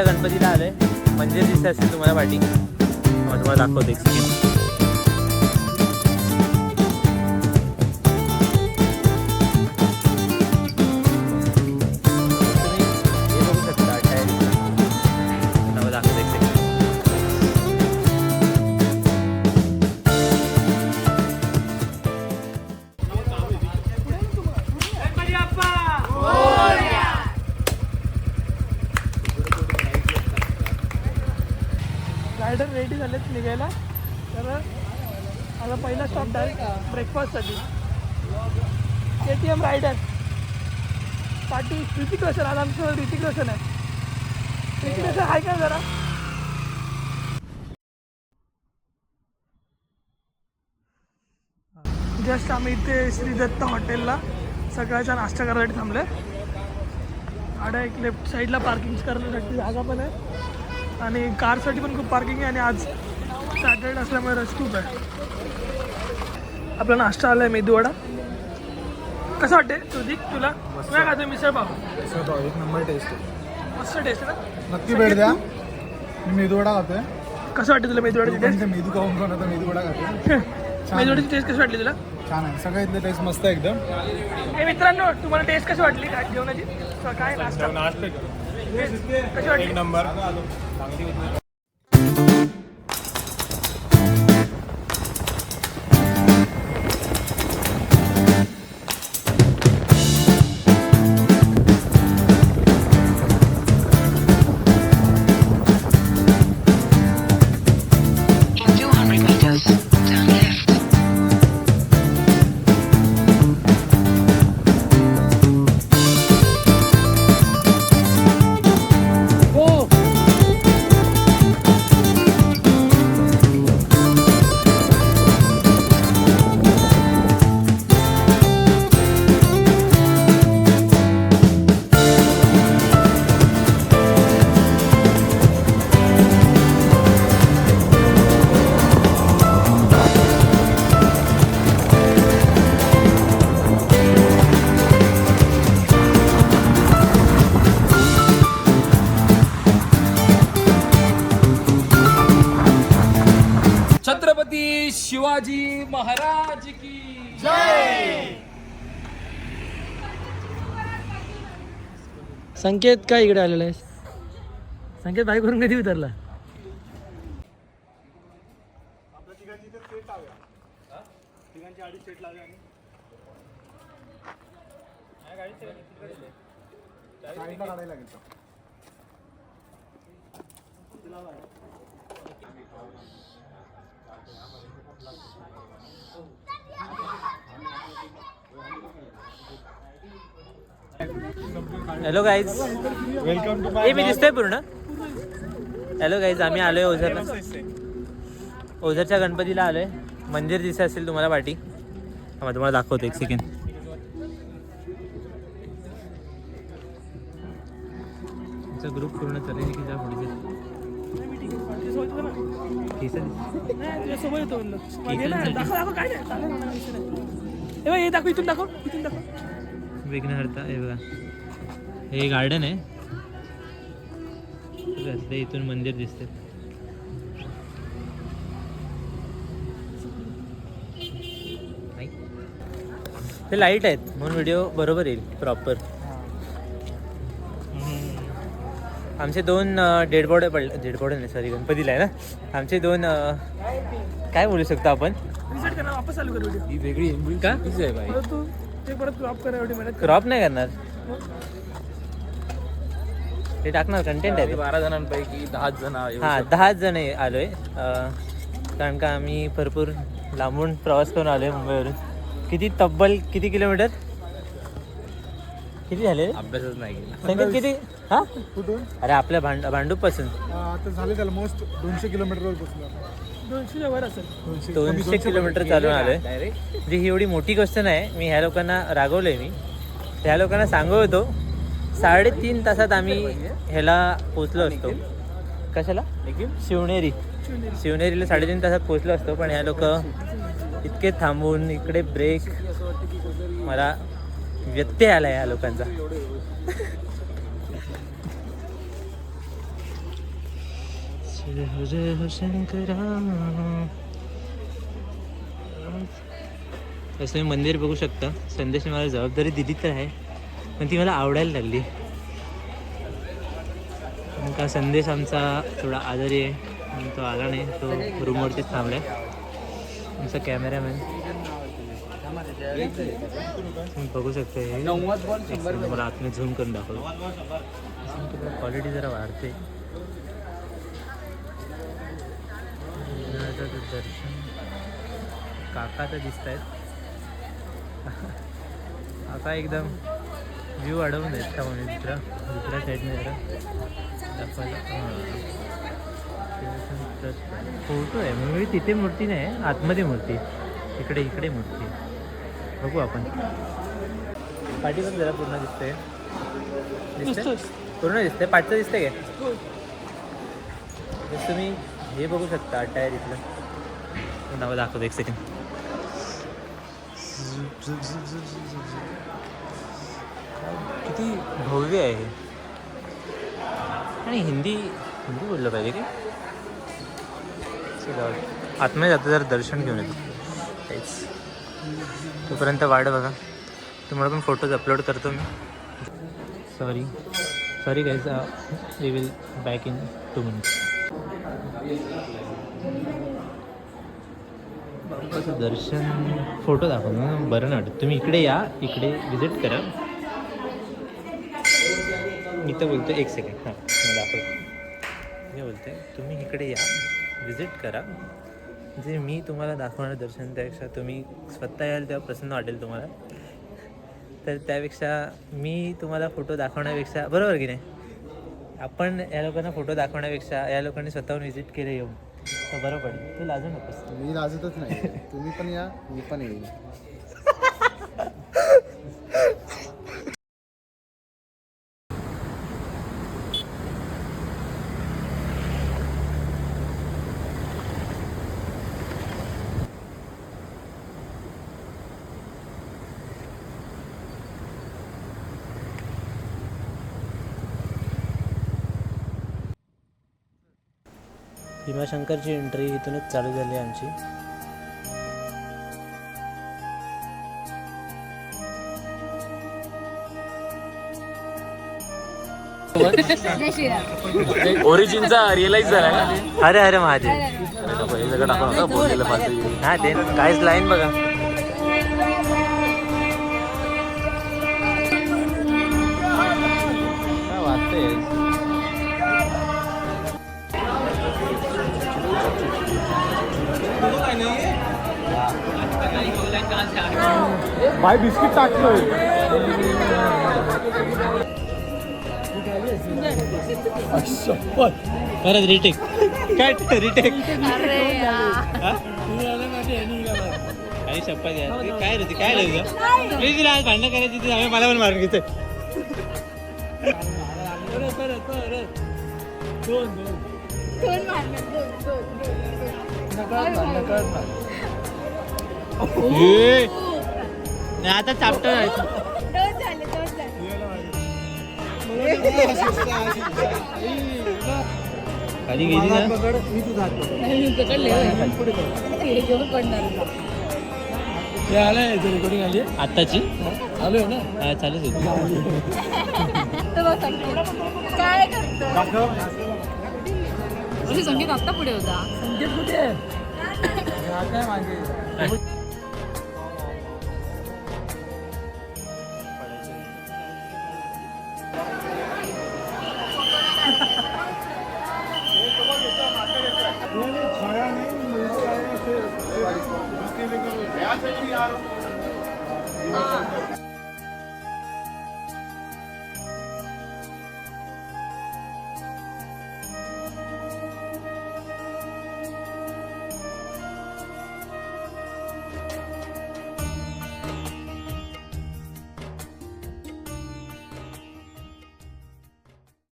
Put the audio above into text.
गणपतीला आलोय. मंदिर दिसत असेल तुम्हाला पाठी, तुम्हाला दाखवतो एक सेकंड. रायडर रेडी झालेत निघायला. तर आता पहिला स्टॉप डायरेक्ट ब्रेकफास्टसाठी KTM rider party. Hrithik Roshan, आज आमचं ऋतिक रोशन आहे. ऋतिक रोशन आहे का जरा? जस्ट आम्ही इथे श्री दत्त हॉटेलला सकाळचा नाश्ता करायसाठी थांबले. आडा एक लेफ्ट साईडला पार्किंग करण्यासाठी जागा पण आहे आणि कारसाठी पण खूप पार्किंग आहे. आणि आज सॅटर्डे असल्यामुळे रश खूप आहे. आपला नाश्ता आला आहे मेदूवडा. कसं वाटते ऋतिक तुला? काय खातो? मिसळ पाव. एक नंबर टेस्ट आहे, मस्त टेस्ट आहे ना. नक्की भेट द्या. मी मेदूवडा खातोय. कसं वाटते तुला मेदूवड्याची टेस्ट? मेदू खाऊन पण आता मेदूवडा खातोय. मेदूवड्याची टेस्ट कशी वाटली तुला? छान आहे, सगळ्या इथले टेस्ट मस्त आहे एकदम. हे मित्रांनो, तुम्हाला टेस्ट कशी वाटली काय जेवणाची? काय नाश्ता कशी वाटली? एक नंबर. छत्रपती शिवाजी महाराज की जय. संकेत काय इकडे आलेला आहे? संकेत बाईक करून कधी उतरला? हॅलो गाईज, वेलकम टू हे मी दिसतोय पूर्ण. हॅलो गाईज, आम्ही आलोय ओझरला. ओझरच्या गणपतीला आलोय. मंदिर दिसत असेल तुम्हाला पाठी, तुम्हाला दाखवतो एक सेकंड. ग्रुप पूर्ण चालेल की जा पुढे इथून दाखव. विघ्नहर्ता. हे बघा, हे गार्डन आहे. रस्ते इथून मंदिर दिसते. ते लाईट आहेत म्हणून व्हिडिओ बरोबर येईल प्रॉपर. आमचे 2 डेड बॉडी नाही, सॉरी, गणपतीला आहे ना. आमचे 2 काय बोलू शकतो आपण, रिसेट करा, वापस चालू कर व्हिडिओ. ही वेगळी का आहे बाई. तू ते परत क्रॉप करा, एवढी मेहनत क्रॉप नाही करणार, ते टाकणार. कंटेंट आहे. 12 जणांपैकी 10 जण. हां, 10 जण आलोय. कारण का आम्ही भरपूर लांबून प्रवास करून आलोय मुंबईवरून. तब्बल किती किलोमीटर किती झाले? अभ्यासच नाही केला. संकेत किती? हा, कुठून? अरे आपल्या भांडूप पासून आता झाले त्याला मोस्ट 200 किलोमीटरवर पोहोचलो. 200 वर असेल. 200 किलोमीटर चालून आलोय. म्हणजे ही एवढी मोठी गोष्ट नाही. मी ह्या लोकांना रागवलंय. मी ह्या लोकांना सांगत होतो 3.5 तासात आम्ही ह्याला पोचलो असतो. कशाला? शिवनेरी. शिवनेरीला 3.5 तासात पोचलो असतो, पण ह्या लोक इतके थांबून इकडे ब्रेक, मला व्यत्यय आला या लोकांचा. असं मी मंदिर बघू शकता. संदेशने मला जबाबदारी दिली तर आहे, पण ती मला आवडायला लागली. का संदेश आमचा थोडा आजारी आहे आणि तो आला नाही, तो रूमवरतीच थांबला आहे. आमचा कॅमेरामॅन तुम्ही बघू शकता. हे मला आतमध्ये झूम करून दाखवतो. क्वालिटी जरा वाढते. दर्शन काका तर दिसत आहेत. काका एकदम व्ह्यू वाढवून आहेत का म्हणजे दुसऱ्या साईडने जरा दाखवायला. फोटो आहे म्हणजे तिथे मूर्ती नाही, आतमध्ये मूर्ती, इकडे मूर्ती. बघू आपण. पाठीवर जरा पूर्ण दिसते. पूर्ण दिसते. पाठचं दिसते काय? तुम्ही हे बघू शकता अटायर इथलं. नाव दाखवतो, एक सेकंड. किती भव्य आहे हे. आणि हिंदी बोललं पाहिजे की. आतमध्ये जातं जरा दर्शन घेऊन येतो काहीच. तोपर्यंत वाट बघा. तुम्हाला पण फोटोज अपलोड करतो मी. Sorry guys, we will back in 2 minutes. Darshan photo दाखव ना, बरं नाही वाटत. तुम्ही इकडे या, इकडे विजिट करा. मी तर बोलतो, एक सेकंड. हां, मला दाखवतो. मी बोलते तुम्ही इकडे या, विजिट करा. जे मी तुम्हाला दाखवणार दर्शन, त्यापेक्षा तुम्ही स्वतः याल तेव्हा प्रसन्न वाटेल तुम्हाला. तर त्यापेक्षा मी तुम्हाला फोटो दाखवण्यापेक्षा, बरोबर की नाही, आपण या लोकांना फोटो दाखवण्यापेक्षा या लोकांनी स्वतःहून व्हिजिट केलं येऊन तर बरं पडेल. तू लाजू नकोस. मी लाजतच नाही. तुम्ही पण या, मी पण येईल. भीमाशंकरची एंट्री इथूनच चालू झाली आमची. ओरिजिनचा रिअलाइज झाला ना. अरे महादेव. बोललेलं हा ते काहीच लाईन बघा. काय वाटतंय. बाय बिस्किट टाकलोय. परत रिटेक. काय रिटेक. काही शप्पा घ्या. काय रे काय रे प्लीज तिला आज भांडणं करायची ती आम्ही मला पण मारून घेतोय. आता चाप्टर खाली गेली ना. रेकॉर्डिंग आली आत्ताची आलोय ना. हा चालूच होती. काय करतो संगीत आत्ता पुढे होता. संकेत कुठे आहे?